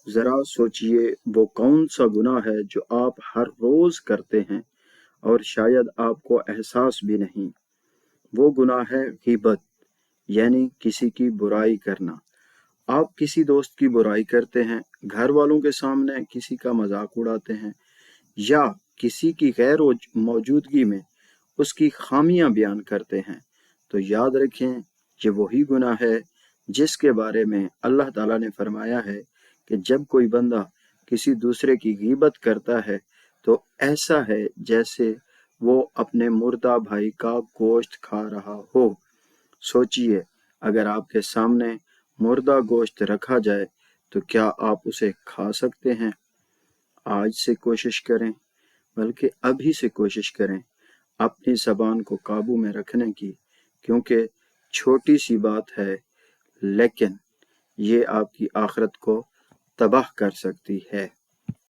ذرا سوچئے وہ کون سا گناہ ہے جو آپ ہر روز کرتے ہیں اور شاید آپ کو احساس بھی نہیں۔ وہ گناہ ہے غیبت، یعنی کسی کی برائی کرنا۔ آپ کسی دوست کی برائی کرتے ہیں، گھر والوں کے سامنے کسی کا مذاق اڑاتے ہیں، یا کسی کی غیر موجودگی میں اس کی خامیاں بیان کرتے ہیں، تو یاد رکھیں یہ وہی گناہ ہے جس کے بارے میں اللہ تعالیٰ نے فرمایا ہے کہ جب کوئی بندہ کسی دوسرے کی غیبت کرتا ہے تو ایسا ہے جیسے وہ اپنے مردہ بھائی کا گوشت کھا رہا ہو۔ سوچئے اگر آپ کے سامنے مردہ گوشت رکھا جائے تو کیا آپ اسے کھا سکتے ہیں؟ آج سے کوشش کریں، بلکہ ابھی سے کوشش کریں اپنی زبان کو قابو میں رکھنے کی، کیونکہ چھوٹی سی بات ہے لیکن یہ آپ کی آخرت کو تباہ کر سکتی ہے۔